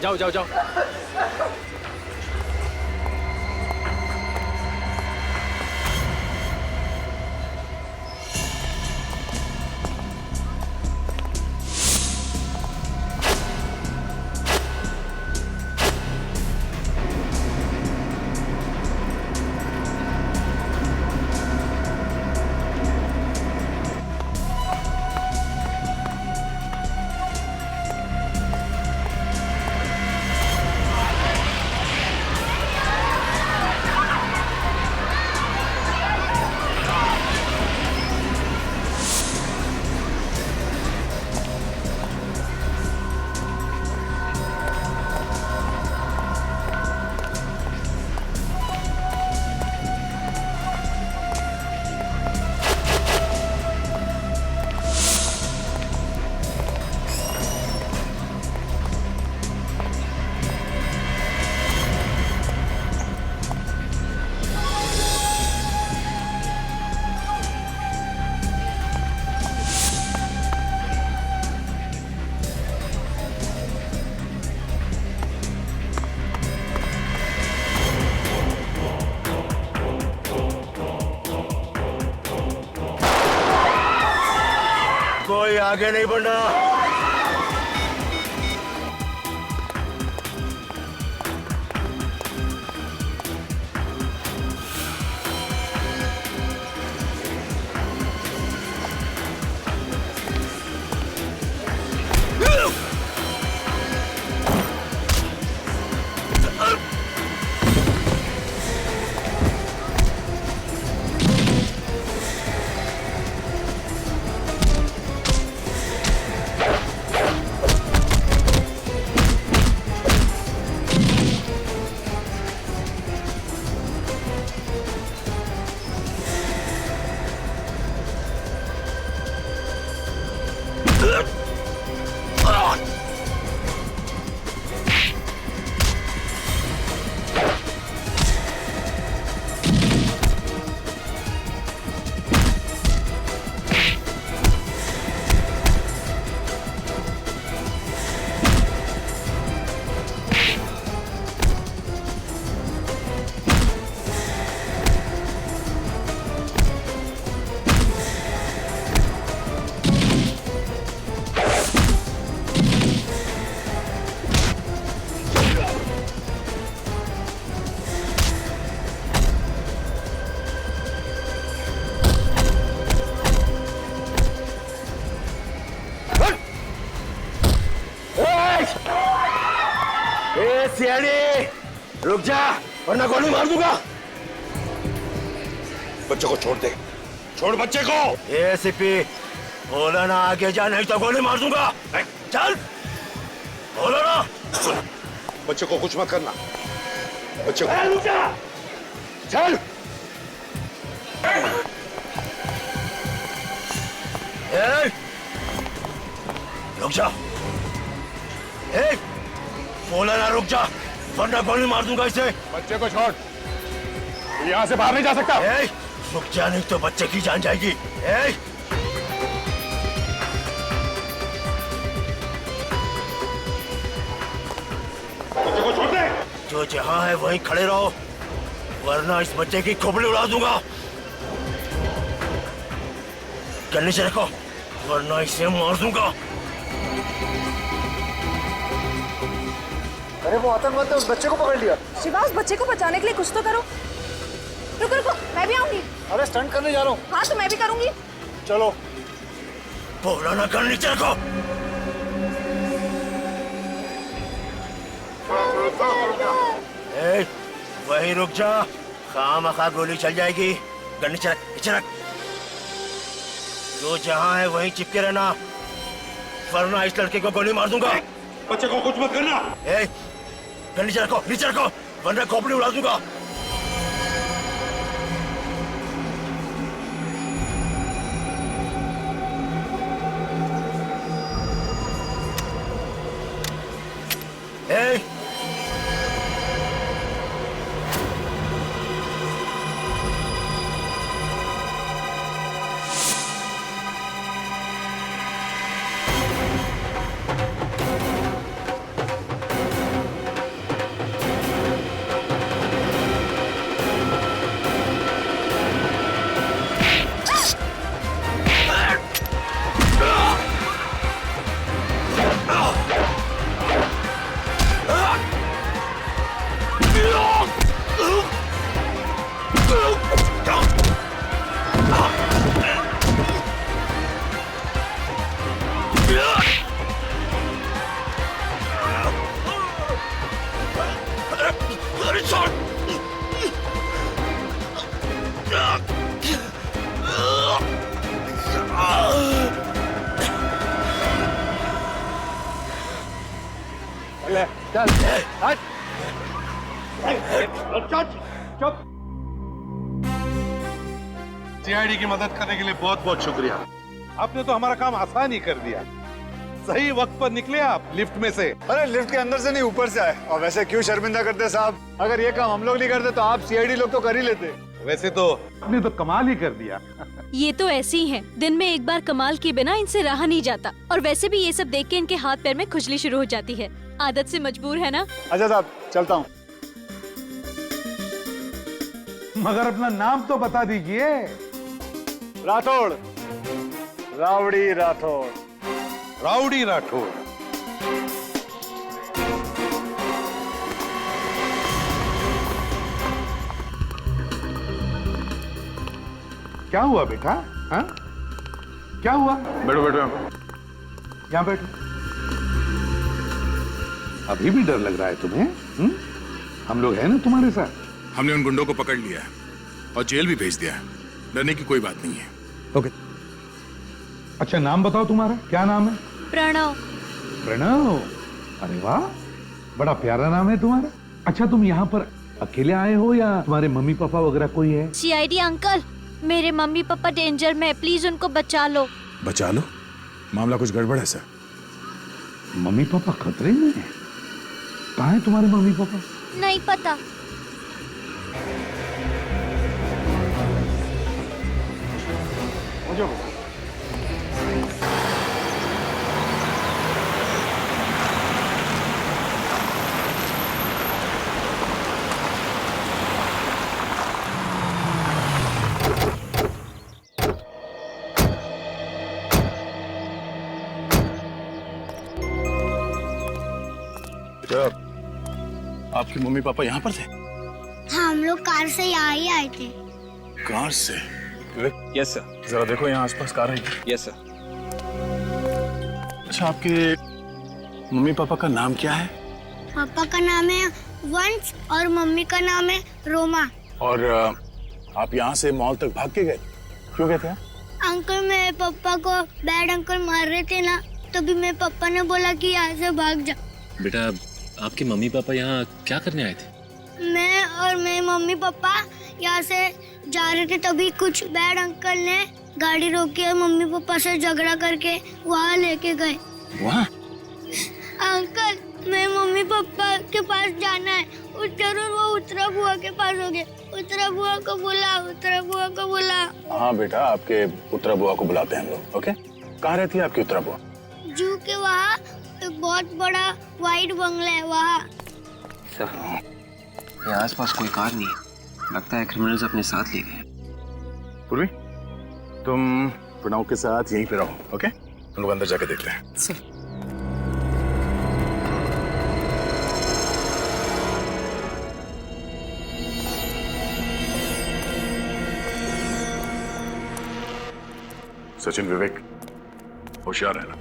जाओ जाओ जाओ। कोई आगे नहीं बढ़ना। सियाड़ी रुक जा वरना गोली मार दूंगा। बच्चे को छोड़ दे, छोड़ बच्चे को। ए सीपी बोला ना आगे जा नहीं तो गोली मार दूंगा। चल बोलो ना। सुन, बच्चे को कुछ मत करना। बच्चे को रुक जा। चल रुक जा। बोला ना रुक जा वरना गोली मार दूंगा इसे। बच्चे को छोड़, यहाँ से बाहर नहीं जा सकता। रुक जा नहीं तो बच्चे की जान जाएगी। बच्चे को छोड़ दे। जो जहां है वहीं खड़े रहो वरना इस बच्चे की खोपड़ी उड़ा दूंगा। गन्ने से रखो वरना इसे मार दूंगा। अरे वो आतंकवाद ने उस बच्चे को पकड़ लिया। शिवा उस बच्चे को बचाने के लिए कुछ तो करो। रुको रुको मैं भी आऊंगी। अरे स्टंट करने जा रहा हूँ। हाँ तो मैं भी करूंगी। चलो। बोला ना कर नीचे रखो। वही रुक जा खामखा गोली चल जाएगी। गन नीचे रख, नीचे रख। जो जहां है वहीं चिपके रहना वरना इस लड़के को गोली मार दूंगा। बच्चे को कुछ मत करना। गन नीचे रखो वरना खोपड़ी उड़ा दूंगा। अरे छोड़। ले चल हट चुप। सीआईडी की मदद करने के लिए बहुत बहुत शुक्रिया। आपने तो हमारा काम आसान ही कर दिया। सही वक्त पर निकले आप लिफ्ट में से। अरे लिफ्ट के अंदर से नहीं ऊपर से आए। और वैसे क्यों शर्मिंदा करते साहब, अगर ये काम हम लोग नहीं करते तो आप सीआईडी लोग तो कर ही लेते। वैसे तो आपने तो कमाल ही कर दिया। ये तो ऐसे ही हैं। दिन में एक बार कमाल किए बिना इनसे रहा नहीं जाता। और वैसे भी ये सब देख के इनके हाथ पैर में खुजली शुरू हो जाती है। आदत से मजबूर है ना। अच्छा साहब चलता हूँ। मगर अपना नाम तो बता दीजिए। राठौड़, रावड़ी राठौड़। राउडी राठौड़। क्या हुआ बेटा? हाँ? क्या हुआ? बैठो बैठो यहाँ बैठो। अभी भी डर लग रहा है तुम्हें? हम लोग हैं ना तुम्हारे साथ। हमने उन गुंडों को पकड़ लिया है और जेल भी भेज दिया है। डरने की कोई बात नहीं है। ओके। अच्छा नाम बताओ तुम्हारा, क्या नाम है? प्रणव। प्रणव, अरे वाह, बड़ा प्यारा नाम है तुम्हारा। अच्छा तुम यहाँ पर अकेले आए हो या तुम्हारे मम्मी पापा वगैरह कोई है? सीआईडी अंकल, मेरे मम्मी पापा डेंजर में, प्लीज उनको बचा लो। बचा लो? मामला कुछ गड़बड़ है सर। मम्मी पापा खतरे में हैं? कहाँ है तुम्हारे मम्मी पापा? नहीं पता। आपके मम्मी पापा यहाँ पर थे? हाँ, हम लोग कार से यहाँ ही आए थे। कार से? Yes sir. जरा देखो यहाँ आसपास कार है। Yes sir. अच्छा आपके मम्मी पापा का नाम क्या है? पापा का नाम है वंश और मम्मी का नाम है रोमा। और आप यहाँ से मॉल तक भाग के गए? क्यों गए थे? अंकल मेरे पापा को बैड अंकल मार रहे थे ना, तभी मेरे पापा ने बोला कि यहाँ से भाग जा। बेटा आपके मम्मी पापा यहाँ क्या करने आए थे? मैं और मेरे मम्मी पापा यहाँ से जा रहे थे, तभी कुछ बैड अंकल ने गाड़ी रोकी और मम्मी पापा से झगड़ा करके वहाँ लेके गए। वहाँ? अंकल मेरे मम्मी पापा के पास जाना है। जरूर वो उत्तरा बुआ के पास हो गए। उत्तरा बुआ को बुला, उत्तरा बुआ को बुला। हाँ बेटा, आपके उत्तरा बुआ को बुलाते हैं हम लोग। ओके, कहाँ रहती है आपकी उत्तरा बुआ? जू के वहाँ एक बहुत बड़ा वाइट बंगला है वहाँ। सर ये आसपास कोई कार नहीं है, लगता है क्रिमिनल्स अपने साथ ले गए। पूर्वी, तुम प्रणव के साथ यहीं पे रहो। ओके, हम लोग अंदर जाके देखते हैं। सर सचिन, विवेक, होशियार रहना।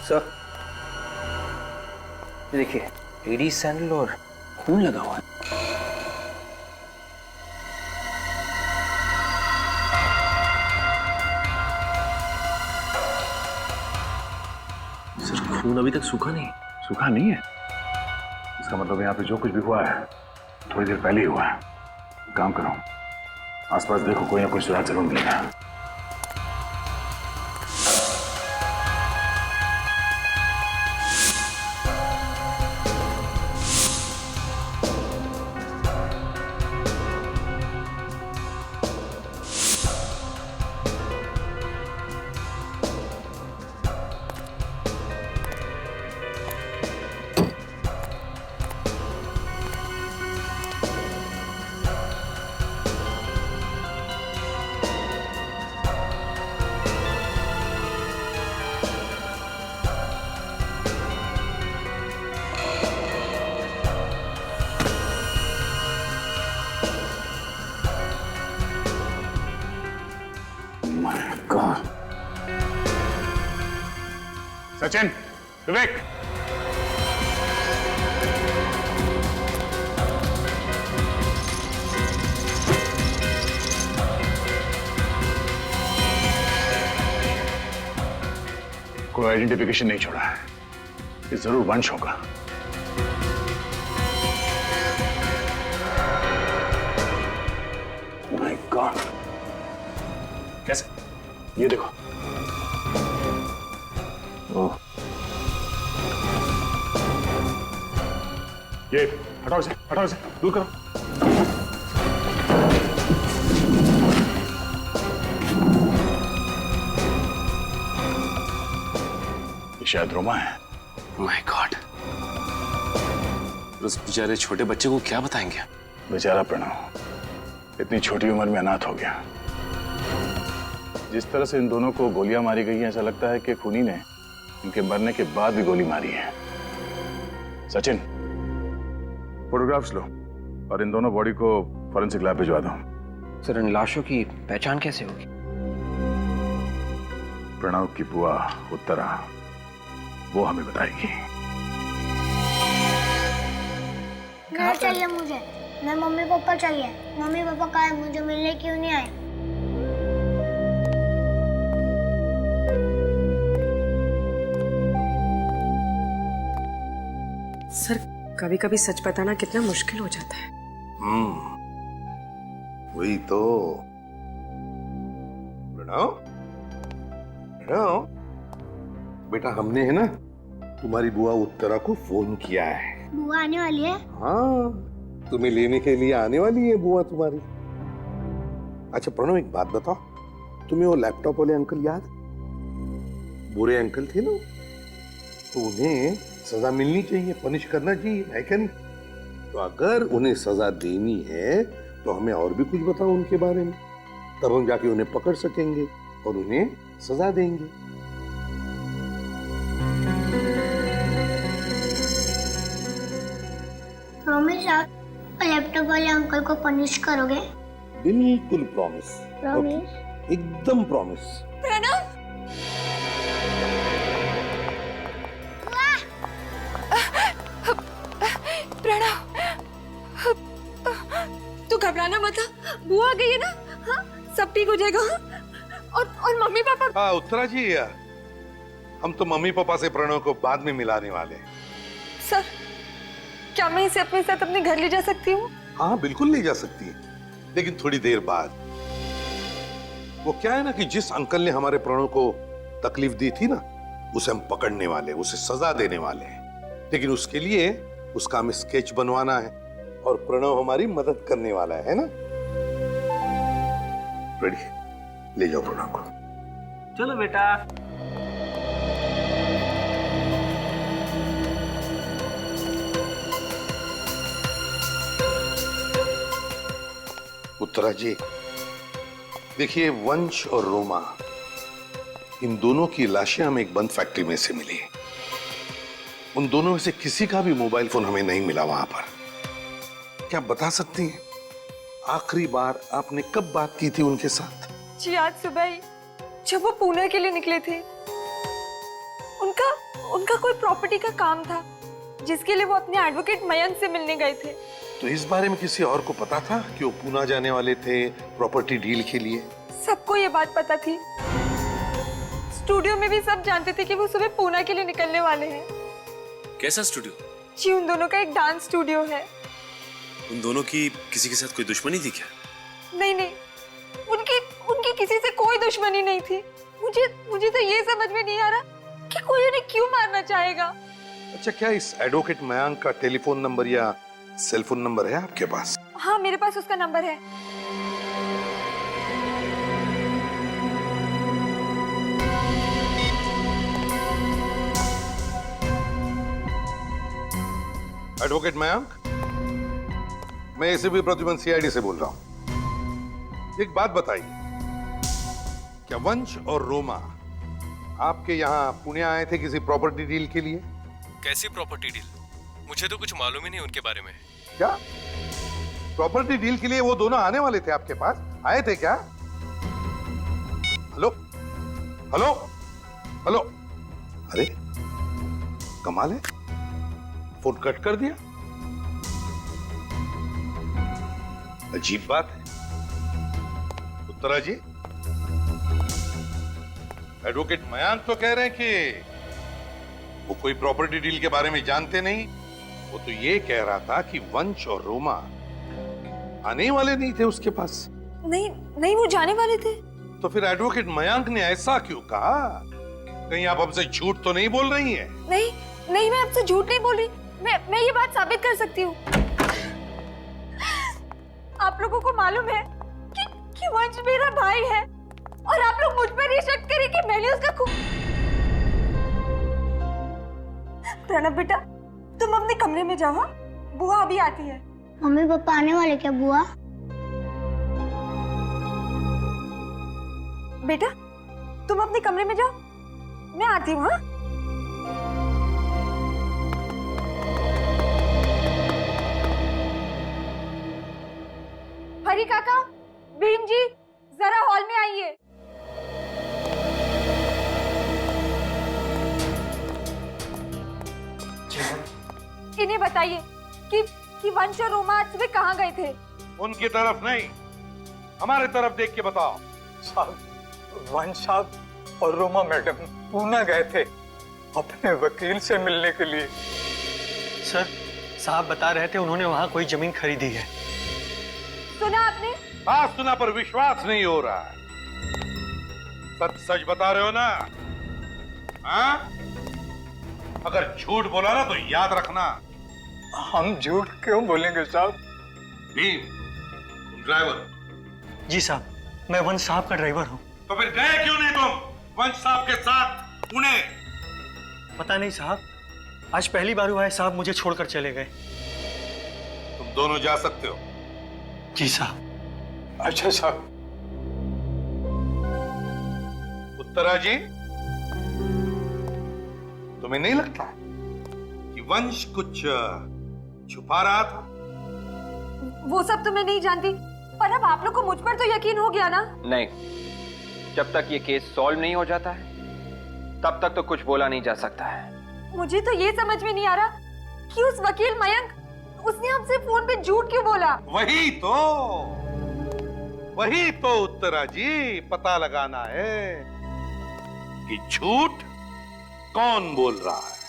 सर देखिए, लेडीज सैंडल और खून लगा हुआ है। सर खून अभी तक सूखा नहीं? सूखा नहीं है? इसका मतलब यहाँ पे जो कुछ भी हुआ है थोड़ी देर पहले ही हुआ है। काम करो, आसपास देखो, कोई ना कोई सुराग जरूर मिलेगा। सचिन, विवेक, कोई आइडेंटिफिकेशन नहीं छोड़ा है। ये जरूर वंश होगा। माय गॉड, कैसे? ये देखो। ओह, ये हटाओ इसे, दूर करो। ये शायद रोमा है। माय गॉड, उस बेचारे छोटे बच्चे को क्या बताएंगे? बेचारा प्रणव इतनी छोटी उम्र में अनाथ हो गया। जिस तरह से इन दोनों को गोलियां मारी गई हैं, ऐसा लगता है कि खूनी ने इनके मरने के बाद भी गोली मारी है। सचिन, फोटोग्राफ्स लो और इन दोनों बॉडी को फॉरेंसिक लैब भिजवा दो। सर, इन लाशों की पहचान कैसे होगी? प्रणव की बुआ उत्तरा वो हमें बताएगी। घर चाहिए मुझे, मैं मम्मी पापा चाहिए। मम्मी पापा कहाँ है? मुझे मिलने क्यों नहीं आए? सर, कभी कभी सच बताना कितना मुश्किल हो जाता है। वही तो। प्रणव, प्रणव बेटा, हमने है ना तुम्हारी बुआ उत्तरा को फोन किया है। बुआ आने वाली है? हाँ, तुम्हें लेने के लिए आने वाली है बुआ तुम्हारी। अच्छा प्रणव, एक बात बताओ, तुम्हें वो लैपटॉप वाले अंकल याद? बुरे अंकल थे ना, तो उन्हें सजा मिलनी चाहिए, पनिश करना चाहिए, है क्या नहीं? तो अगर उन्हें सजा देनी है तो हमें और भी कुछ बताओ उनके बारे में, तब हम जाके उन्हें पकड़ सकेंगे और उन्हें सजा देंगे। प्रॉमिस आप लैपटॉप वाले अंकल को पनिश करोगे? बिल्कुल प्रॉमिस। प्रॉमिस? एकदम प्रॉमिस। प्रणव, तू घबराना मत। बुआ आ गई है ना? हाँ, सब ठीक हो जाएगा। और मम्मी पापा? हाँ उत्तरा जी, हम तो मम्मी पापा से प्रणव को बाद में मिलाने वाले हैं। सर, क्या मैं इसे अपने साथ अपने घर ले जा सकती हूँ? हाँ बिल्कुल ले जा सकती है, लेकिन थोड़ी देर बाद। वो क्या है ना कि जिस अंकल ने हमारे प्रणव को तकलीफ दी थी ना, उसे हम पकड़ने वाले, उसे सजा देने वाले हैं। लेकिन उसके लिए उसका हमें स्केच बनवाना है और प्रणव हमारी मदद करने वाला है ना? रेडी, ले जाओ प्रणव को। चलो बेटा। उत्तरा जी, देखिए, वंश और रोमा, इन दोनों की लाशें हमें एक बंद फैक्ट्री में से मिली। उन दोनों में से किसी का भी मोबाइल फोन हमें नहीं मिला वहां पर। क्या बता सकती हैं आखिरी बार आपने कब बात की थी उनके साथ? जी आज सुबह ही, जब वो पुणे के लिए निकले थे। उनका कोई प्रॉपर्टी का काम था जिसके लिए वो अपने एडवोकेट मयंक से मिलने गए थे। तो इस बारे में किसी और को पता था कि वो पुणे जाने वाले थे प्रॉपर्टी डील के लिए? सबको ये बात पता थी। स्टूडियो में भी सब जानते थे कि वो सुबह पुणे के लिए निकलने वाले हैं। कैसा स्टूडियो? जी, उन दोनों का एक डांस स्टूडियो है। उन दोनों की किसी के साथ कोई दुश्मनी थी क्या? नहीं, उनकी किसी से कोई दुश्मनी नहीं थी। मुझे तो ये समझ में नहीं आ रहा कि कोई उन्हें क्यों मारना चाहेगा। अच्छा, क्या इस एडवोकेट मयंक का टेलीफोन नंबर या सेल फोन नंबर है आपके पास? हाँ, मेरे पास उसका नंबर है। एडवोकेट मयंक, मैं एसीपी प्रद्युमन सीआईडी से बोल रहा हूं। एक बात बताइए, क्या वंश और रोमा आपके यहाँ पुणे आए थे किसी प्रॉपर्टी डील के लिए? कैसी प्रॉपर्टी डील? मुझे तो कुछ मालूम ही नहीं उनके बारे में। क्या प्रॉपर्टी डील के लिए वो दोनों आने वाले थे आपके पास? आए थे क्या? हेलो हेलो हेलो, अरे कमाल है, फोन कट कर दिया। अजीब बात है। उत्तरा जी, एडवोकेट मयंक तो कह रहे हैं कि वो कोई प्रॉपर्टी डील के बारे में जानते नहीं। वो तो ये कह रहा था कि वंश और रोमा आने वाले नहीं थे उसके पास। नहीं नहीं, वो जाने वाले थे। तो फिर एडवोकेट मयांक ने ऐसा क्यों कहा? कहीं आप हमसे झूठ तो नहीं बोल रही हैं? नहीं नहीं, मैं आपसे झूठ नहीं बोल रही। मैं ये बात साबित कर सकती हूँ। आप लोगों को मालूम है कि वंश मेरा भाई है और आप लोग मुझ पर ये शक करें कि मैंने उसका खून। प्रणव बेटा, तुम अपने कमरे में जाओ, बुआ अभी आती है। मम्मी पापा आने वाले क्या बुआ? बेटा तुम अपने कमरे में जाओ, मैं आती हूँ। हाँ, हरी काका, भीम जी, जरा हॉल में आइए। इन्हें बताइए कि वंश और रोमा आज सुबह कहाँ गए थे? उनकी तरफ नहीं, हमारे तरफ देख के बताओ। साहब, वंश साहब और रोमा मैडम पूना गए थे अपने वकील से मिलने के लिए। सर, साहब बता रहे थे उन्होंने वहाँ कोई जमीन खरीदी है। सुना आपने? बात सुना पर विश्वास नहीं हो रहा है। सच सच बता रहे हो ना? हाँ? अगर झूठ बोला ना तो याद रखना। हम झूठ क्यों बोलेंगे साहब? भीम, तुम ड्राइवर? जी साहब, मैं वंश साहब का ड्राइवर हूँ। तो फिर गए क्यों नहीं तुम वंश साहब के साथ पुणे? पता नहीं साहब, आज पहली बार हुआ है साहब मुझे छोड़कर चले गए। तुम दोनों जा सकते हो। जी साहब। अच्छा साहब। उत्तरा जी, तुम्हें नहीं लगता कि वंश कुछ छुपा रहा था? वो सब तो मैं नहीं जानती, पर अब आप लोग को मुझ पर तो यकीन हो गया ना? नहीं, जब तक ये केस सॉल्व नहीं हो जाता है तब तक तो कुछ बोला नहीं जा सकता है। मुझे तो ये समझ में नहीं आ रहा कि उस वकील मयंक, उसने हमसे फोन पे झूठ क्यों बोला? वही तो उत्तरा जी पता लगाना है कि झूठ कौन बोल रहा है।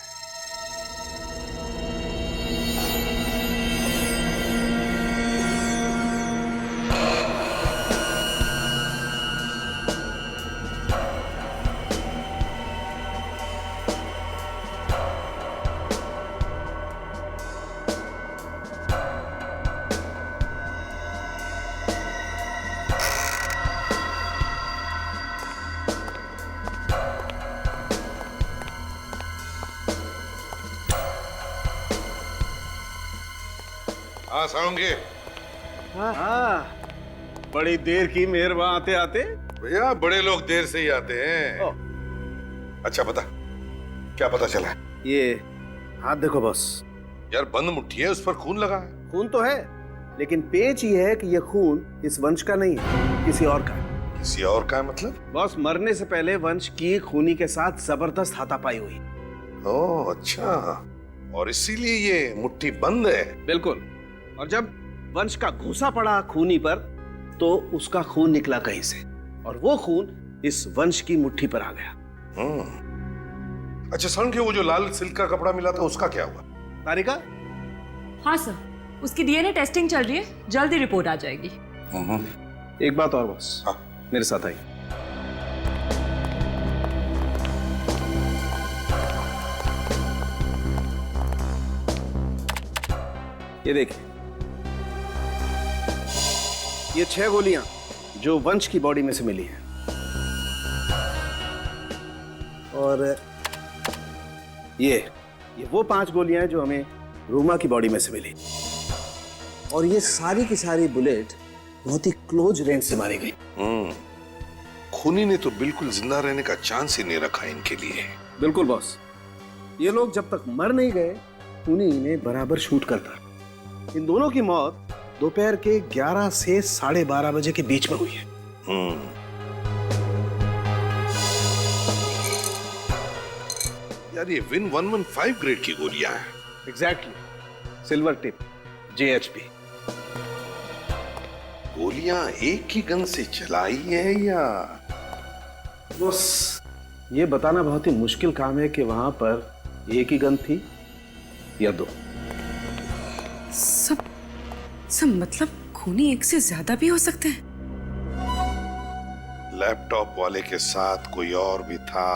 हाँ सारंगी। हाँ, बड़ी देर की मेहरबान आते आते। भैया बड़े लोग देर से ही आते हैं। अच्छा बता, क्या पता चला? ये हाथ देखो बॉस। यार बंद मुट्ठी है, उस पर खून लगा है। खून तो है, लेकिन पेच ये है कि ये खून इस वंश का नहीं है, किसी और का है। किसी और का है मतलब? बॉस, मरने से पहले वंश की खूनी के साथ जबरदस्त हाथापाई हुई। ओह अच्छा, और इसीलिए ये मुट्ठी बंद है। बिल्कुल। और जब वंश का घूसा पड़ा खूनी पर तो उसका खून निकला कहीं से, और वो खून इस वंश की मुट्ठी पर आ गया। अच्छा सारंगी, वो जो लाल सिल्क का कपड़ा मिला था उसका क्या हुआ? तारिका? हाँ सर, उसकी डीएनए टेस्टिंग चल रही है, जल्दी रिपोर्ट आ जाएगी। एक बात और बॉस। हाँ। मेरे साथ आई। ये देखिए, ये 6 गोलियां जो वंश की बॉडी में से मिली हैं, और ये वो 5 गोलियां हैं जो हमें रोमा की बॉडी में से मिली, और ये सारी की सारी बुलेट बहुत ही क्लोज रेंज से मारी गई। खूनी ने तो बिल्कुल जिंदा रहने का चांस ही नहीं रखा इनके लिए। बिल्कुल बॉस, ये लोग जब तक मर नहीं गए खूनी इन्हें बराबर शूट करता। इन दोनों की मौत दोपहर के 11 से 12:30 बजे के बीच में हुई है। यार ये विन 115 ग्रेड की गोलियां हैं। Exactly, silver tip, JHP। गोलियां एक ही गन से चलाई है या? बस ये बताना बहुत ही मुश्किल काम है कि वहां पर एक ही गन थी या दो? सब मतलब खूनी एक से ज्यादा भी हो सकते हैं। लैपटॉप वाले के साथ कोई और भी था,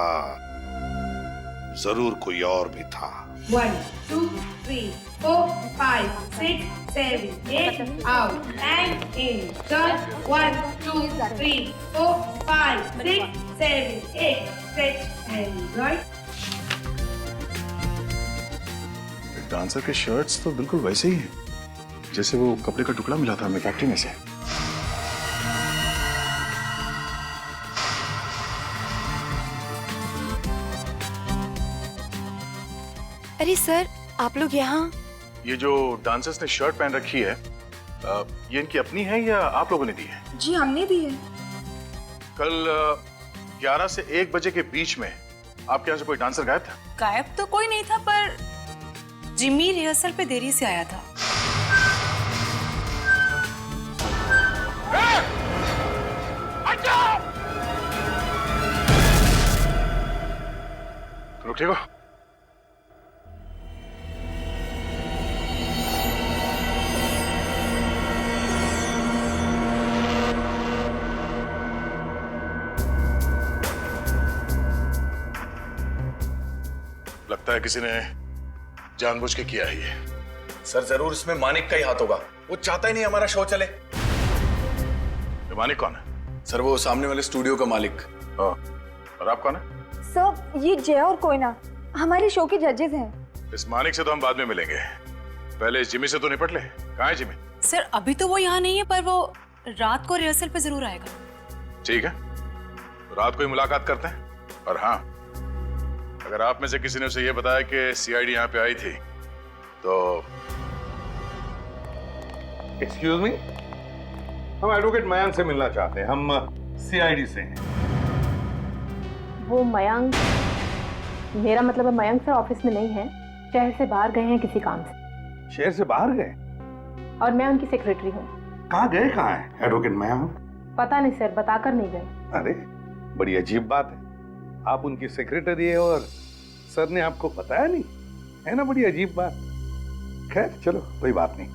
जरूर कोई और भी था। 1 2 3 4 5 6 7 8 out and in. Turn 1 2 3 4 5 6 7 8 stretch and right. Dancer के शर्ट्स तो बिल्कुल वैसे ही हैं जैसे वो कपड़े का टुकड़ा मिला था हमें फैक्ट्री में से। अरे सर, आप लोग यहाँ? ये जो डांसर्स ने शर्ट पहन रखी है, ये इनकी अपनी है या आप लोगों ने दी है? जी हमने दी है। कल 11 से 1 बजे के बीच में आपके यहाँ से कोई डांसर गायब था? गायब तो कोई नहीं था, पर जिमी रिहर्सल पे देरी से आया था। तुम ठीक हो? लगता है किसी ने जानबूझ के किया है ये। सर जरूर इसमें मानिक का ही हाथ होगा। वो चाहता ही नहीं हमारा शो चले। ये मानिक कौन है? सर वो सामने वाले स्टूडियो का मालिक। और आप कौन है? सर ये जय और कोयना हमारे शो के जजेस हैं। इस मानिक से तो हम बाद में मिलेंगे, पहले इस जिमी से तो निपट ले। कहाँ है जिमी? सर अभी तो वो यहाँ नहीं है, पर वो रात को रिहर्सल पे जरूर आएगा। ठीक है, तो रात को ही मुलाकात करते हैं। और हाँ, अगर आप में से किसी ने उसे ये बताया कि सीआईडी यहाँ पे आई थी तो एक्सक्यूज मी, हम एडवोकेट मयांक से मिलना चाहते हैं। हम सीआईडी से हैं। वो मयांक, मेरा मतलब है मयांक सर ऑफिस में नहीं है, शहर से बाहर गए हैं किसी काम से। शहर से बाहर गए? और मैं उनकी सेक्रेटरी हूँ। कहाँ गए? कहाँ है एडवोकेट मयांक? पता नहीं सर, बताकर नहीं गए। अरे बड़ी अजीब बात है, आप उनकी सेक्रेटरी है और सर ने आपको बताया नहीं, है ना? बड़ी अजीब बात। खैर चलो कोई बात नहीं।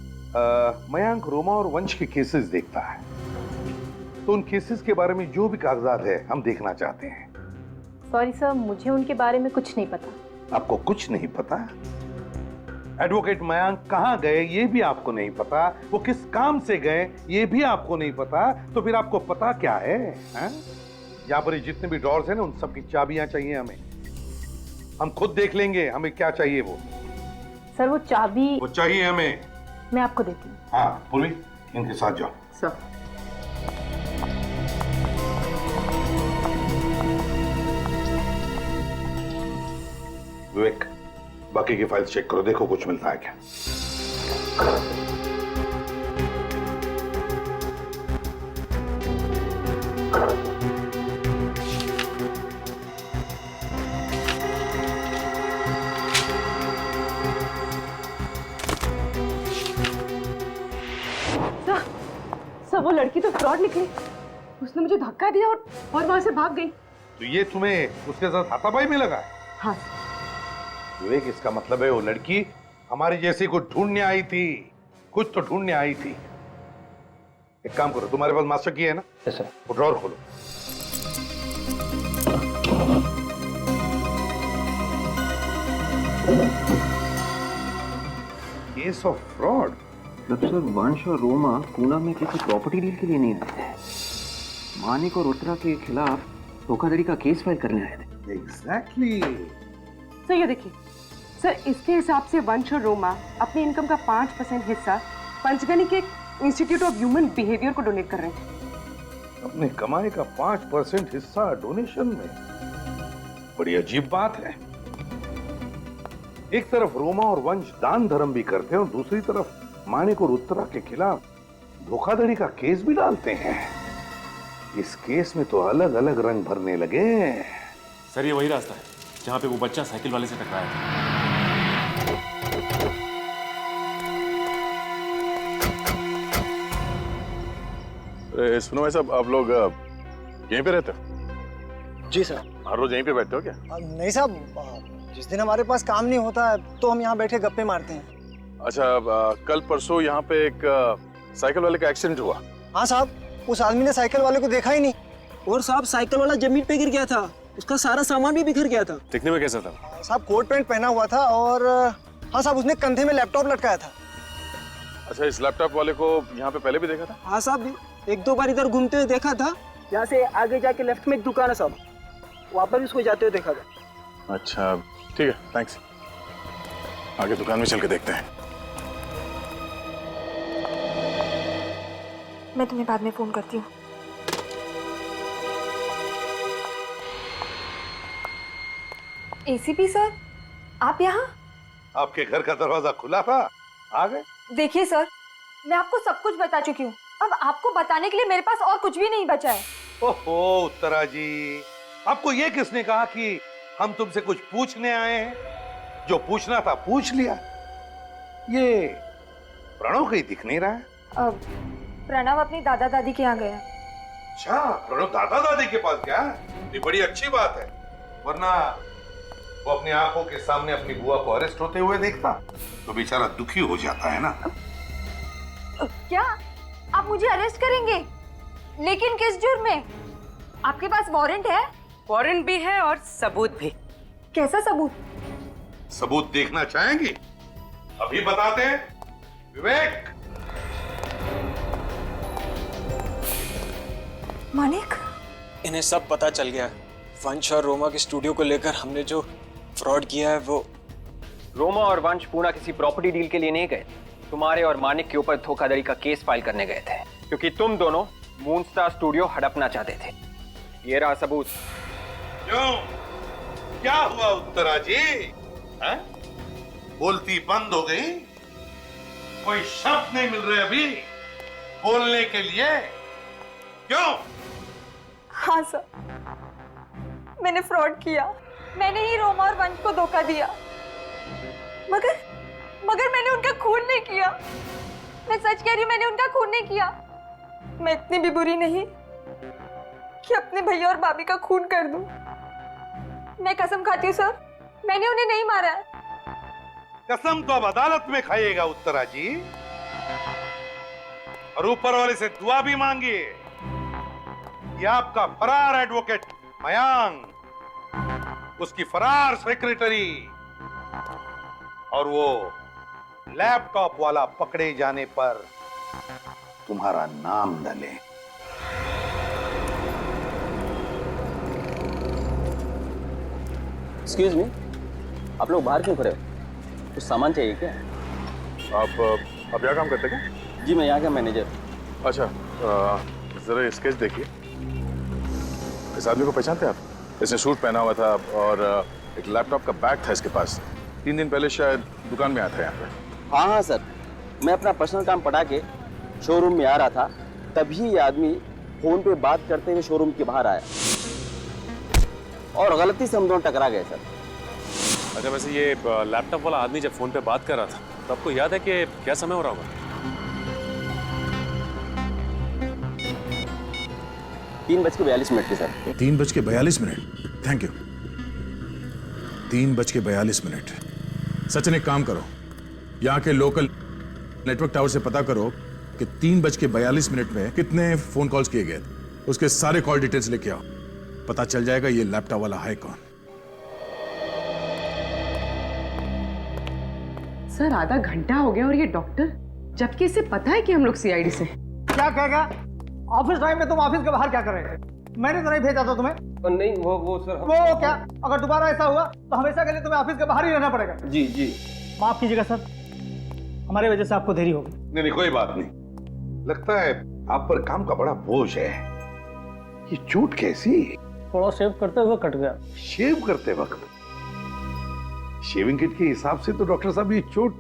मयांक रोमा और वंश के केसेस देखता है, तो उन केसेस के बारे में जो भी कागजात है हम देखना चाहते हैं। सॉरी सर, मुझे उनके बारे में कुछ नहीं पता। आपको कुछ नहीं पता? एडवोकेट मयांक कहाँ गए ये भी आपको नहीं पता, वो किस काम से गए ये भी आपको नहीं पता, तो फिर आपको पता क्या है? यहाँ पर जितने भी ड्रॉर्स हैं ना, उन सब की चाबियां चाहिए हमें। हम खुद देख लेंगे हमें क्या चाहिए वो। सर वो चाबी वो चाहिए हमें। मैं आपको देती हूँ। हाँ पूर्वी, इनके साथ जाओ। सर विवेक, बाकी की फाइल्स चेक करो, देखो कुछ मिलता है क्या। सर वो लड़की तो फ्रॉड निकली। उसने मुझे धक्का दिया और वहां से भाग गई। तो ये तुम्हें उसके साथ हाथापाई में लगा है? हाँ। विवेक, इसका मतलब है वो लड़की हमारी जैसी को ढूंढने आई थी, कुछ तो ढूंढने आई थी। एक काम करो, तुम्हारे पास मास्टर की है ना? Yes sir. वो ड्रॉर खोलो। Case of fraud. मतलब सर वंश और रोमा पूना में किसी प्रॉपर्टी डील के लिए नहीं आए थे, मानिक और उत्तरा के खिलाफ धोखाधड़ी का केस फाइल करने आए थे। एग्जैक्टली। सर ये देखिए सर, इसके हिसाब से वंश और रोमा अपनी इनकम का 5% हिस्सा पंचगनी के इंस्टीट्यूट ऑफ ह्यूमन बिहेवियर को डोनेट कर रहे हैं। अपने कमाई का 5% हिस्सा डोनेशन में? बड़ी अजीब बात है। एक तरफ रोमा और वंश दान धर्म भी करते हैं और दूसरी तरफ मानिक और उत्तरा के खिलाफ धोखाधड़ी का केस भी डालते हैं। इस केस में तो अलग अलग रंग भरने लगे। सर ये वही रास्ता है जहाँ पे वो बच्चा साइकिल वाले से टकराया था। सुनो भाई साहब, आप लोग यहीं पे रहते हो? जी सर, हर रोज यहीं पे बैठते हो क्या? नहीं साहब, जिस दिन हमारे पास काम नहीं होता है तो हम यहाँ बैठे गप्पे मारते हैं। अच्छा, कल परसों यहाँ पे एक साइकिल वाले का एक्सीडेंट हुआ। हाँ साहब, उस आदमी ने साइकिल वाले को देखा ही नहीं। और साहब साइकिल वाला जमीन पे गिर गया था, उसका सारा सामान भी बिखर गया था। दिखने में कैसा था? साहब कोट पैंट पहना हुआ था और हाँ साहब उसने कंधे में लैपटॉप लटकाया था। अच्छा, इस लैपटॉप वाले को यहाँ पे पहले भी देखा था? हाँ साहब, एक दो बार इधर घूमते हुए देखा था। यहाँ से आगे जाके लेफ्ट में एक दुकान है साहब, वहाँ पर भी उसको जाते हुए देखा था। अच्छा ठीक है, थैंक्स। आगे दुकान में चल के देखते हैं। मैं तुम्हें बाद में फोन करती हूँ। एसीपी सर, आप यहाँ? आपके घर का दरवाजा खुला था, आ गए। देखिए सर, मैं आपको सब कुछ बता चुकी हूँ। अब आपको बताने के लिए मेरे पास और कुछ भी नहीं बचा है। ओहो उत्तरा जी, आपको ये किसने कहा कि हम तुमसे कुछ पूछने आए हैं? जो पूछना था पूछ लिया। ये प्रणव कहीं दिख नहीं रहा है। प्रणव अपनी दादा दादी के यहाँ गया। अच्छा, प्रणव दादा दादी के पास गया? ये बड़ी अच्छी बात है, वरना वो अपनी आंखों के सामने अपनी बुआ को अरेस्ट होते हुए देखता तो बेचारा दुखी हो जाता है ना। क्या आप मुझे अरेस्ट करेंगे? लेकिन किस जुर्म में? आपके पास वारंट है? वारंट भी है और सबूत भी। कैसा सबूत? सबूत देखना चाहेंगे? अभी बताते हैं। विवेक। मानिक, इन्हें सब पता चल गया। वंश और रोमा के स्टूडियो को लेकर हमने जो फ्रॉड किया है वो। रोमा और वंश पूना किसी प्रॉपर्टी डील के लिए नहीं गए, तुम्हारे और मानिक के ऊपर धोखाधड़ी का केस फाइल करने गए थे, क्योंकि तुम दोनों मूनस्टार स्टूडियो हड़पना चाहते थे। ये रहा सबूत। क्यों, क्या हुआ उत्तरा जी? है? बोलती बंद हो गई? कोई शब्द नहीं मिल रहे अभी बोलने के लिए? क्यों? हाँ सर, मैंने फ्रॉड किया। मैंने ही रोमा और वंश को धोखा दिया, मगर मैंने उनका खून नहीं किया। मैं सच कह रही हूँ, मैंने उनका खून नहीं किया। मैं इतनी भी बुरी नहीं कि अपने भैया और भाभी का खून कर दूं। मैं कसम खाती हूँ सर, मैंने उन्हें नहीं मारा है। कसम तो अब अदालत में खाइएगा उत्तरा जी, और ऊपर वाले से दुआ भी मांगिए। ये आपका फरार एडवोकेट मयांक, उसकी फरार सेक्रेटरी और वो लैपटॉप वाला पकड़े जाने पर तुम्हारा नाम न ले। एक्सक्यूज मी, आप लोग बाहर क्यों खड़े हो? कुछ सामान चाहिए क्या? आप यहाँ काम करते क्या? जी, मैं यहाँ का मैनेजर। अच्छा, जरा स्केच देखिए। इस आदमी को पहचानते हैं आप? इसने सूट पहना हुआ था और एक लैपटॉप का बैग था इसके पास। 3 दिन पहले शायद दुकान में आया था यहाँ पे। हाँ सर, मैं अपना पर्सनल काम पटा के शोरूम में आ रहा था, तभी ये आदमी फोन पे बात करते हुए शोरूम के बाहर आया और गलती से हम दोनों टकरा गए सर। अच्छा, वैसे ये लैपटॉप वाला आदमी जब फोन पे बात कर रहा था तो आपको याद है कि क्या समय हो रहा होगा? 3:42 के सर। 3:42। Thank you. 3:42। सचिन, एक काम करो, यहाँ के लोकल नेटवर्क टावर से पता करो कि 3:42 में कितने फोन कॉल्स किए गए थे। उसके सारे कॉल डिटेल्स लेके आओ, पता चल जाएगा ये लैपटॉप वाला है कौन। सर, आधा घंटा हो गया और ये डॉक्टर, जबकि इसे पता है कि हम लोग सीआईडी से। क्या कहेगा? ऑफिस टाइम में तुम ऑफिस के बाहर क्या कर रहे थे? मैंने तो नहीं भेजा था तुम्हें। नहीं, वो सर। वो क्या? अगर दोबारा ऐसा हुआ तो हमेशा के लिए तुम्हें ऑफिस के बाहर ही रहना पड़ेगा। जी जी। माफ कीजिएगा सर, हमारी वजह से आपको देरी हो गई। नहीं, कोई बात नहीं। लगता है आप पर काम का बड़ा बोझ है। ये चोट कैसी? थोड़ा शेव करते हुए कट गया। शेव करते वक्त? शेविंग किट के हिसाब से तो डॉक्टर साहब ये चोट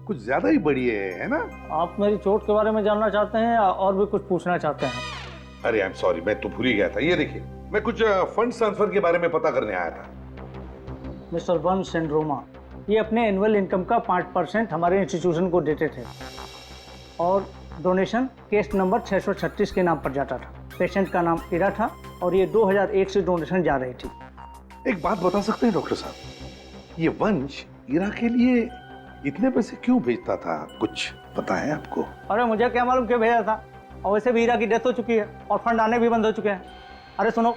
कुछ ज्यादा ही बड़ी है ना? आप मेरी चोट के बारे में जानना चाहते हैं या और भी कुछ पूछना चाहते हैं? अरे आई एम सॉरी, मैं तो भूल ही गया था। ये देखिए, मैं कुछ फंड ट्रांसफर के बारे में पता करने आया था। मिस्टर वंश एंड रोमा, ये अपने एनुअल इनकम का 5% हमारे इंस्टीट्यूशन को देते थे और डोनेशन केस नंबर 636 के नाम पर जाता था। पेशेंट का नाम इरा था और ये 2001 से डोनेशन जा रही थी। एक बात बता सकते हैं डॉक्टर साहब, ये वंश ईरा के लिए इतने पैसे क्यों भेजता था, कुछ पता है आपको? अरे मुझे क्या मालूम क्यों भेजा था, और वैसे भी हीरा की डेथ हो चुकी है और फंड आने भी बंद हो चुके हैं। अरे सुनो,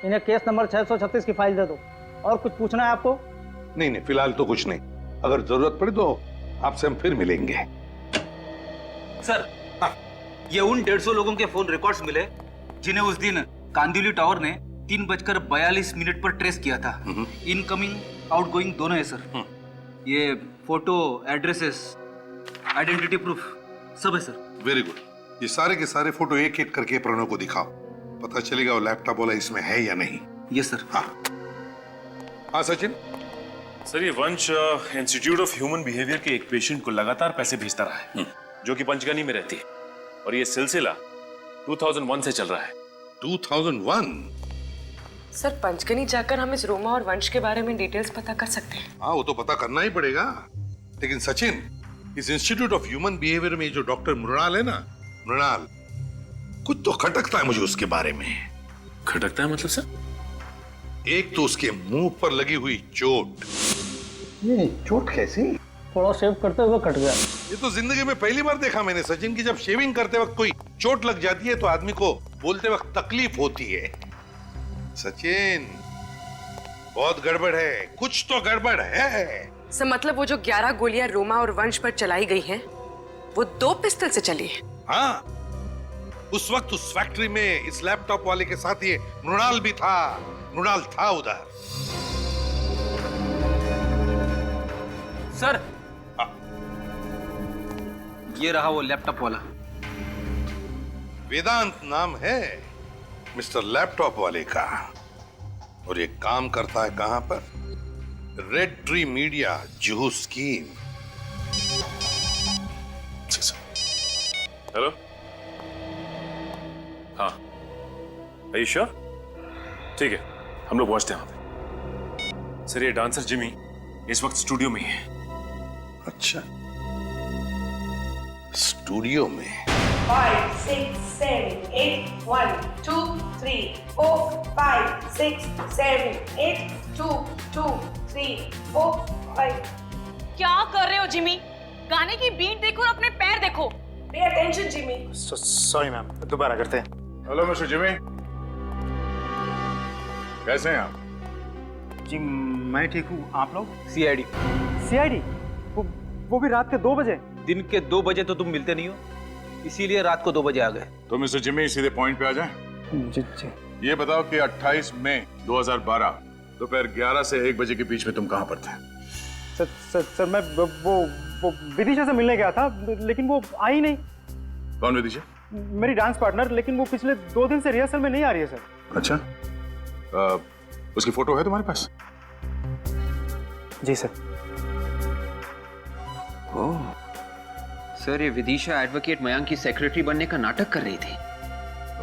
इन्हें केस नंबर 636 की फाइल दे दो। और कुछ पूछना है आपको? नहीं नहीं, फिलहाल तो कुछ नहीं, अगर जरूरत पड़े तो आपसे हम फिर मिलेंगे। सर, ये उन 150 लोगों के फोन रिकॉर्ड्स मिले जिन्हें उस दिन कांदिवली टावर ने 3:42 पर ट्रेस किया था। इनकमिंग आउटगोइंग दोनों है सर। ये फोटो, एड्रेसेस, आइडेंटिटी प्रूफ सब है सर। वेरी गुड, ये सारे के सारे फोटो एक एक करके प्रणव को दिखाओ, पता चलेगा वो लैपटॉप वाला इसमें है या नहीं। Yes sir. हाँ सचिन। सर, ये वंश इंस्टीट्यूट ऑफ ह्यूमन बिहेवियर के एक पेशेंट को लगातार पैसे भेजता रहा है, जो कि पंचगनी में रहती है, और ये सिलसिला 2001 से चल रहा है। 2001? सर, पंचगनी जाकर हम इस रोमा और वंश के बारे में डिटेल्स पता कर सकते हैं। हाँ, वो तो पता करना ही पड़ेगा। लेकिन सचिन, इस इंस्टीट्यूट ऑफ ह्यूमन बिहेवियर में जो डॉक्टर मृणाल है ना, मृणाल, कुछ तो खटकता है मुझे उसके बारे में। खटकता है मतलब सर? एक तो उसके मुंह पर लगी हुई चोट। ये चोट कैसी? थोड़ा शेव करते हुए कट गया। ये तो जिंदगी में पहली बार देखा मैंने सचिन की जब शेविंग करते वक्त कोई चोट लग जाती है तो आदमी को बोलते वक्त तकलीफ होती है। सचिन, बहुत गड़बड़ है, कुछ तो गड़बड़ है। सर, मतलब वो जो 11 गोलियां रोमा और वंश पर चलाई गई हैं, वो 2 पिस्टल से चली है। हाँ, उस वक्त उस फैक्ट्री में इस लैपटॉप वाले के साथ ये मृणाल भी था। मृणाल था उधर। सर, ये रहा वो लैपटॉप वाला। वेदांत नाम है मिस्टर लैपटॉप वाले का, और ये काम करता है कहां पर? Red tree media, Juhu scheme. Hello, हाँ, are you sure? ठीक है, हम लोग पहुंचते हैं वहां पे। सर, ये डांसर जिमी इस वक्त स्टूडियो में ही है। अच्छा, स्टूडियो में? 5, 6, 7, 8, 1, 2, 3, 4, 5, 6, 7, 8, 2, 2, 3, 4, 5। क्या कर रहे हो जिमी? गाने की बीट देखो और अपने पैर देखो। Pay attention Jimmy. Sorry ma'am, दोबारा करते हैं। हेलो मिस्टर जिमी, कैसे हैं आप? जी मैं ठीक हूँ, आप लोग? सीआईडी। सीआईडी? वो भी रात के 2 बजे? दिन के 2 बजे तो तुम मिलते नहीं हो, इसीलिए रात को 2 बजे आ गए। तो मिस्टर जिमी, सीधे पॉइंट पे आ जाएं। जी जी। ये बताओ कि 28 मई 2012 दोपहर 11 से 1 बजे के बीच में तुम कहां पर थे? सर मैं वो विदिशा से मिलने गया था, लेकिन वो आई नहीं। कौन विदिशा? मेरी डांस पार्टनर, लेकिन वो पिछले 2 दिन से रिहर्सल में नहीं आ रही है सर। अच्छा, उसकी फोटो है तुम्हारे पास? जी सर। ओह सर, ये विदिशा एडवोकेट मयांक की सेक्रेटरी बनने का नाटक कर रही थी।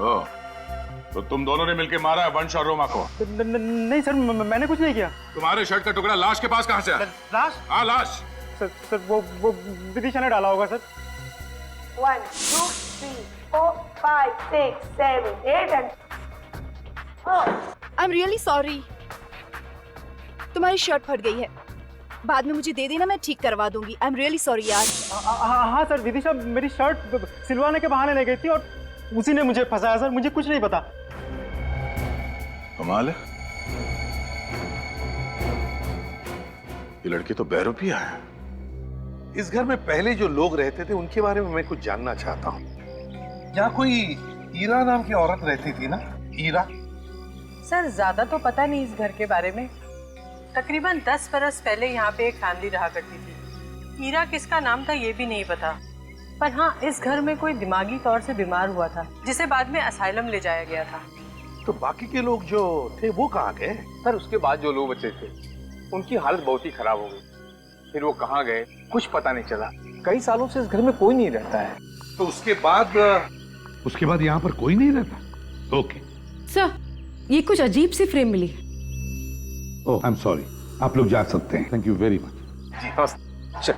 ओह, तो तुम दोनों ने मिलकर मारा है वंश और रोमा को? नहीं सर, मैंने कुछ नहीं किया। तुम्हारे शर्ट का टुकड़ा लाश के पास कहां से आया? लाश? हाँ, लाश। सर वो विदिशा ने डाला होगा sir. 1, 2, 3, 4, 5, 6, 7, 8 and I am really sorry. तुम्हारी शर्ट फट गई है, बाद में मुझे दे देना, मैं ठीक करवा दूंगी। आई एम रियली सॉरी यार। हाँ सर, विदिशा मेरी शर्ट सिलवाने के बहाने ले गई थी और उसी ने मुझे फंसाया सर, मुझे कुछ नहीं पता। कमाल है, ये लड़की तो बहरूपिया है। इस घर में पहले जो लोग रहते थे उनके बारे में मैं कुछ जानना चाहता हूँ। यहाँ कोई ईरा नाम की औरत रहती थी ना? ईरा? सर, ज्यादा तो पता नहीं इस घर के बारे में। तकरीबन 10 बरस पहले यहाँ पे एक फैमिली रहा करती थी। ईरा किसका नाम था ये भी नहीं पता, पर हाँ, इस घर में कोई दिमागी तौर से बीमार हुआ था, जिसे बाद में असाइलम ले जाया गया था। तो बाकी के लोग जो थे वो कहाँ गए? सर, उसके बाद जो लोग बचे थे उनकी हालत बहुत ही खराब हो गई, फिर वो कहाँ गए कुछ पता नहीं चला। कई सालों से इस घर में कोई नहीं रहता है। तो उसके बाद यहाँ पर कोई नहीं रहता? ओके सर, ये कुछ अजीब सी फ्रेम मिली। ओह, आई एम सॉरी, आप लोग जा सकते हैं। Thank you very much. जी नमस्ते।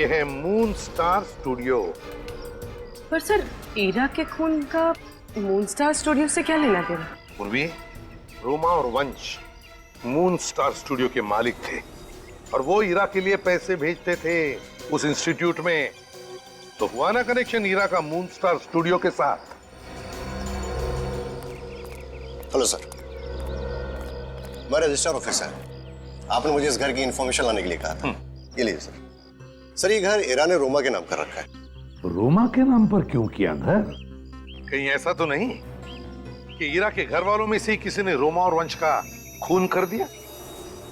ये है मून स्टार स्टूडियो। पर सर, ईरा के खून का मून स्टार स्टूडियो से क्या लेना देना? पूर्वी, रोमा और वंश मून स्टार स्टूडियो के मालिक थे और वो ईरा के लिए पैसे भेजते थे उस इंस्टीट्यूट में। तो हुआ ना कनेक्शन ईरा का मून स्टार स्टूडियो के साथ। हेलो सर, मैं रजिस्ट्रार ऑफिसर। आपने मुझे इस घर की इंफॉर्मेशन लाने के लिए कहा था। ये लीजिए सर। सर, ये घर ईरा ने रोमा के नाम कर रखा है। रोमा के नाम पर क्यों किया घर? कहीं ऐसा तो नहीं कि ईरा के घर वालों में से ही किसी ने रोमा और वंश का खून कर दिया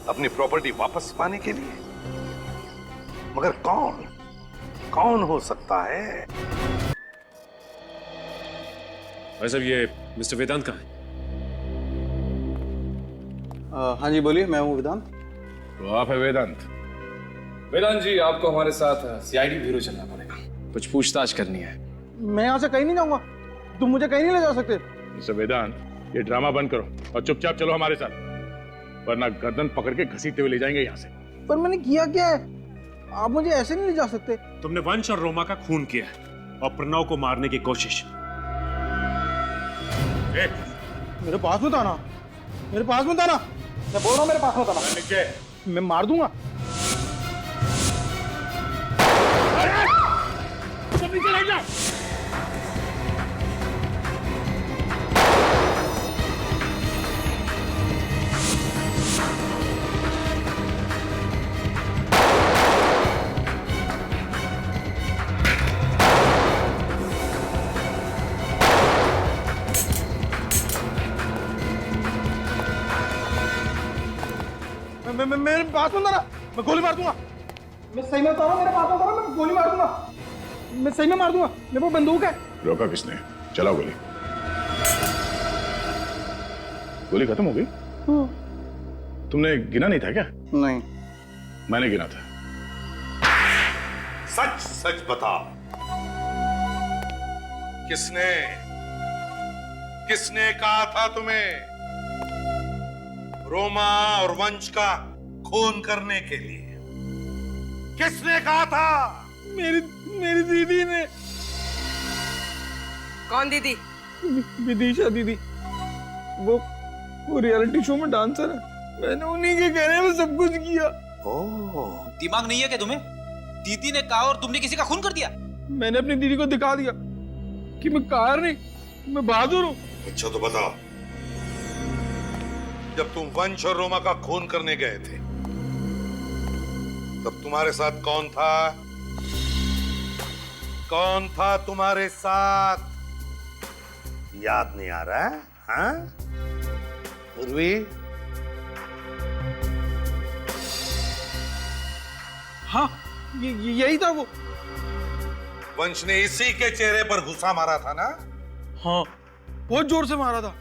अपनी प्रॉपर्टी वापस पाने के लिए? मगर कौन हो सकता है? भाई साहब, ये मिस्टर वेदांत कहाँ है? हाँ जी बोलिए, मैं हूँ वेदांत। तो आप है वेदांत? वेदांत जी, आपको हमारे साथ सीआईडी ब्यूरो चलना पड़ेगा, कुछ पूछताछ करनी है। मैं यहाँ से कहीं नहीं जाऊंगा, तुम मुझे कहीं नहीं ले जा सकते। मिस्टर वेदांत, ये ड्रामा बंद करो और चुपचाप चलो हमारे साथ, वरना गर्दन पकड़ के घसीटते हुए ले जाएंगे यहाँ से। पर मैंने किया क्या है? आप मुझे ऐसे नहीं ले जा सकते। तुमने वंश और रोमा का खून किया है और प्रणव को मारने की कोशिश। मेरे पास मत आना, मेरे पास मत आना, मैं बोल रहा हूँ मेरे पास मत आना, मैं मार दूंगा। मेरे पास मत आना, मैं गोली मार दूंगा। मैं सही में बता रहा हूँ, मेरे पास मत आना, मैं गोली मार दूंगा। मैं सही में मार दूंगा, मेरे पास बंदूक है। रोका किसने? चलाओ गोली। गोली खत्म हो गई? तुमने गिना नहीं था क्या? नहीं, मैंने गिना था। सच सच बता, किसने कहा था तुम्हें रोमा और वंश का खून करने के लिए? किसने कहा था? मेरी दीदी ने। कौन दीदी? विदिशा दीदी, वो रियलिटी शो में डांसर है। मैंने उन्हीं के कहने में सब कुछ किया। दिमाग नहीं है क्या तुम्हें? दीदी ने कहा और तुमने किसी का खून कर दिया? मैंने अपनी दीदी को दिखा दिया कि मैं कार नहीं, मैं बहादुर हूँ। अच्छा तो बताओ, जब तुम वंश और रोमा का खून करने गए थे तब तुम्हारे साथ कौन था? कौन था तुम्हारे साथ? याद नहीं आ रहा है? हाँ? उर्वी? हाँ, यही था वो। वंश ने इसी के चेहरे पर घुसा मारा था ना? हाँ, बहुत जोर से मारा था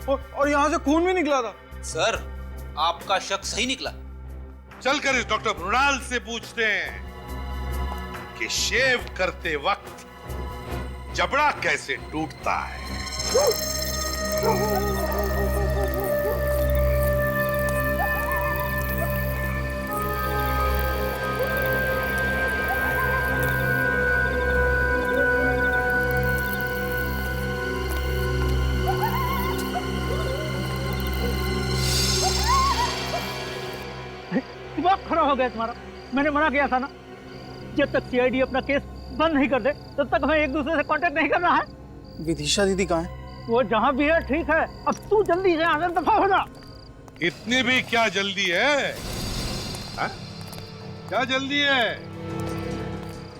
और यहां से खून भी निकला था। सर, आपका शक सही निकला। चलकर इस डॉक्टर मृणाल से पूछते हैं कि शेव करते वक्त जबड़ा कैसे टूटता है। दिमाग खराब हो गया तुम्हारा। मैंने मना किया था ना, जब तक सीआईडी अपना केस बंद नहीं कर दे तब तक हमें एक दूसरे से कांटेक्ट नहीं करना है। विदिशा दीदी कहाँ है? वो जहाँ भी है ठीक है, अब तू जल्दी से यहाँ से दफा हो जा। इतनी भी क्या जल्दी है? हा? क्या जल्दी है?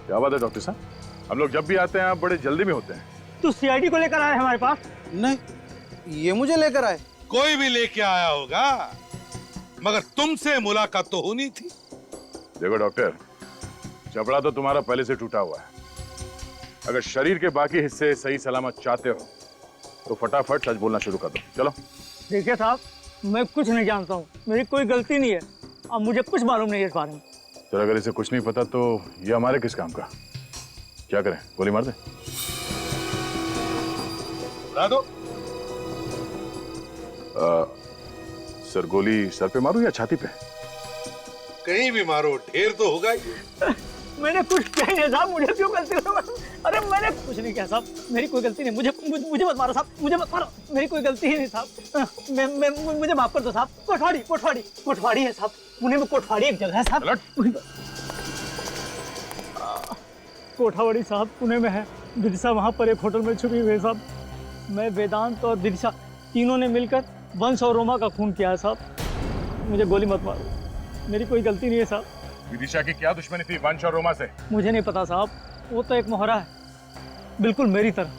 क्या बात है डॉक्टर साहब, हम लोग जब भी आते हैं आप बड़े जल्दी में होते हैं। तू सीआईडी को लेकर आया हमारे पास? नहीं, ये मुझे लेकर आए। कोई भी लेके आया होगा, मगर तुमसे मुलाकात तो होनी थी। देखो डॉक्टर, जबड़ा तो तुम्हारा पहले से टूटा हुआ है। अगर शरीर के बाकी हिस्से सही सलामत चाहते हो तो फटाफट सच बोलना शुरू कर दो। चलो। देखिए साहब, मैं कुछ नहीं जानता हूँ, मेरी कोई गलती नहीं है और मुझे कुछ मालूम नहीं है इस बारे में। तो अगर इसे कुछ नहीं पता तो ये हमारे किस काम का? क्या करें, गोली मार दें? मार दो। सर, गोली सर पे मारूं या छाती पे? कहीं भी मारो, ढेर तो होगा ही। मैंने कुछ किया ही नहीं साहब, मुझे क्यों गलती हो? अरे मैंने कुछ नहीं किया साहब, मेरी कोई गलती नहीं, मुझे मत मारो साहब, मुझे मत मारो, मेरी कोई गलती ही नहीं साहब, मुझे माफ कर दो साहब। कोठवाड़ी है साहब, पुणे में कोठवाड़ी एक जगह है साहब, कोठावाड़ी साहब पुणे में है। विदिशा वहाँ पर एक होटल में छुपी हुई है साहब। मैं, वेदांत और विदिशा तीनों ने मिलकर वंश और रोमा का खून किया है साहब। मुझे गोली मत मारो, मेरी कोई गलती नहीं है साहब। विदिशा की क्या दुश्मनी थी वंश और रोमा से? मुझे नहीं पता साहब, वो तो एक मोहरा है, बिल्कुल मेरी तरह।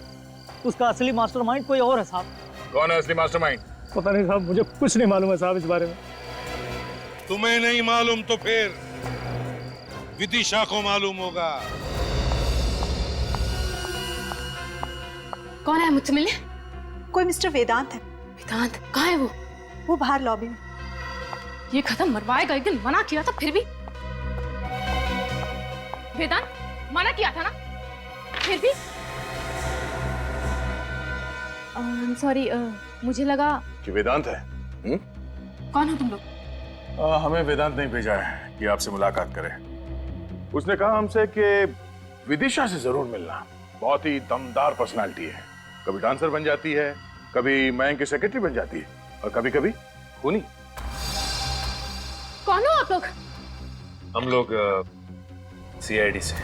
उसका असली मास्टरमाइंड कोई और है साहब। कौन है असली मास्टरमाइंड? पता नहीं साहब, मुझे कुछ नहीं मालूम है साहब इस बारे में। तुम्हें नहीं मालूम तो फिर विदिशा को मालूम होगा। कौन है मुझसे मिलने? कोई मिस्टर वेदांत है। वेदांत कहाँ है वो बाहर लॉबी में। ये खत्म मरवाएगा, एक दिन मना किया था फिर भी। वेदांत मना किया था ना, फिर भी। सॉरी, मुझे लगा कि वेदांत है। कौन हो तुम लोग? हमें वेदांत नहीं भेजा है कि आपसे मुलाकात करें। उसने कहा हमसे कि विदिशा से जरूर मिलना, बहुत ही दमदार पर्सनालिटी है। कभी डांसर बन जाती है, कभी मयंक की सेक्रेटरी बन जाती है, और कभी कभी खूनी। कौन हो आप लोग? हम लोग CID से।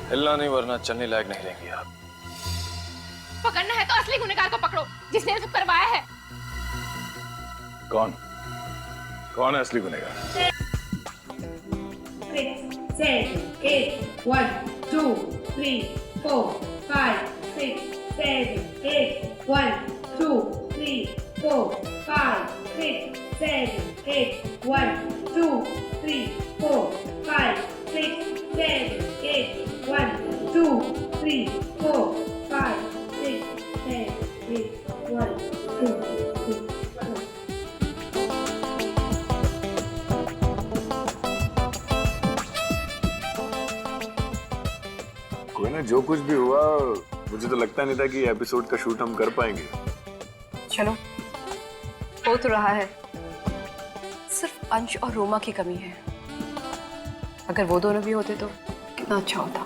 हिलना नहीं वरना चलने लायक नहीं रहेंगे आप। पकड़ना है तो असली गुनहगार को पकड़ो, जिसने ये सब करवाया है। कौन है असली गुनहगार? 6, 7, 8, 1, 2, 3, 4, 5, 6, 7, 8, 1, 2, 3, 4, 5, 6, 7, 8, 1, 2, 3, 4, 5, 6, 7, 8, 1, 2, 3, 4, 5, 6, 7, 8, 1, 2, 3, 4. कोई ना, जो कुछ भी हुआ मुझे तो लगता नहीं था कि एपिसोड का शूट हम कर पाएंगे। चलो, हो तो रहा है, सिर्फ अंश और रोमा की कमी है। अगर वो दोनों भी होते तो कितना अच्छा होता।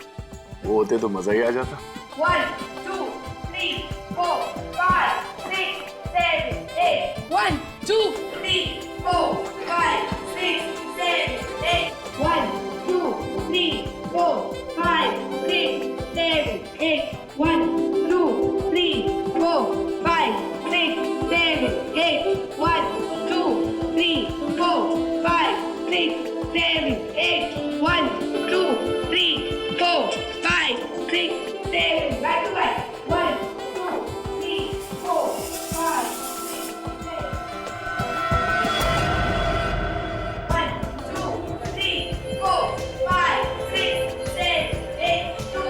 वो होते तो मजा ही आ जाता। 1, 2, 3, 4, 5, 6, 7, 8. 1, 2, 3, 4, 5, 6, 7, 8. 1, 2, 3, 4, 5, 6, 7, 8. 1, 2, 3, 4, 5, 6, 7, 8. 1, 2, 3, 4, 5, 6, 7, 8. 1, 2, 3, 4, 5, 6, 7. Back to back. 1, 2, 3, 4, 5, 6, 7. 1, 2, 3, 4, 5, 6, 7, 8. 2,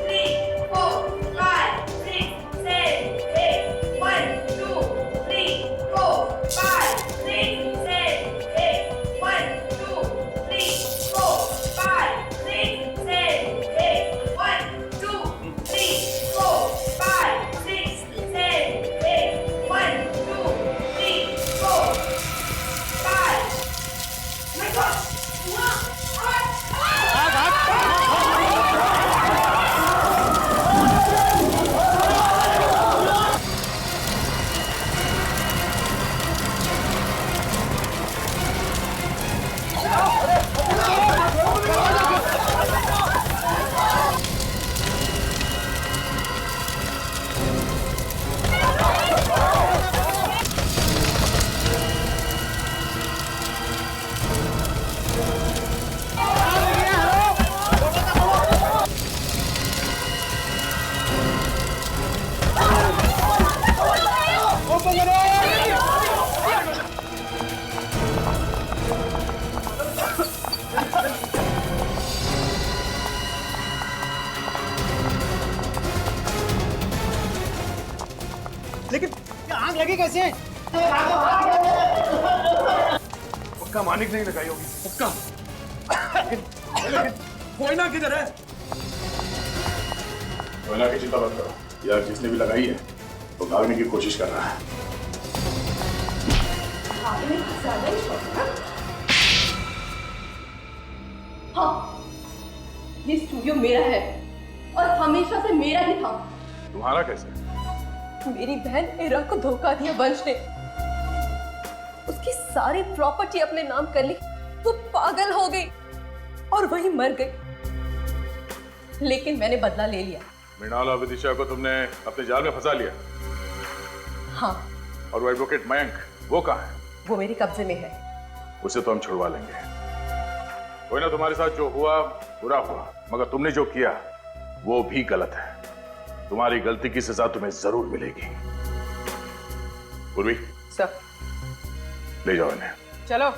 3, 4, 5, 6, 7, 8. 1, 2, 3, 4, 5, 6, 7, 8. 1, 2, 3, 4, 5, 6, 7, 8. 1, 2, 3, 4, 5, 6, 7, 8. 1, 2, 3, 4, 5. My God! लेकिन ये आग लगी कैसे? पक्का मानिक नहीं लगाई होगी। पक्का। कोयना किधर है? कोयना की चिंता मत करो, यार जिसने भी लगाई है वो भागने की कोशिश कर रहा है। आपने ज्यादा ही शौक है ना? हाँ, ये स्टूडियो मेरा है और हमेशा से मेरा ही था। तुम्हारा कैसे? मेरी बहन इरा को धोखा दिया वंश ने, उसकी सारी प्रॉपर्टी अपने नाम कर ली। वो पागल हो गई और वही मर गई। लेकिन मैंने बदला ले लिया। मृणाल और विदिशा को तुमने अपने जाल में फंसा लिया। हाँ। और वो एडवोकेट मयंक, वो कहाँ है? वो मेरे कब्जे में है। उसे तो हम छुड़वा लेंगे। कोई ना, तुम्हारे साथ जो हुआ बुरा हुआ, मगर तुमने जो किया वो भी गलत है। तुम्हारी गलती की सजा तुम्हें जरूर मिलेगी। पूर्वी, सर ले जाओ इन्हें। चलो।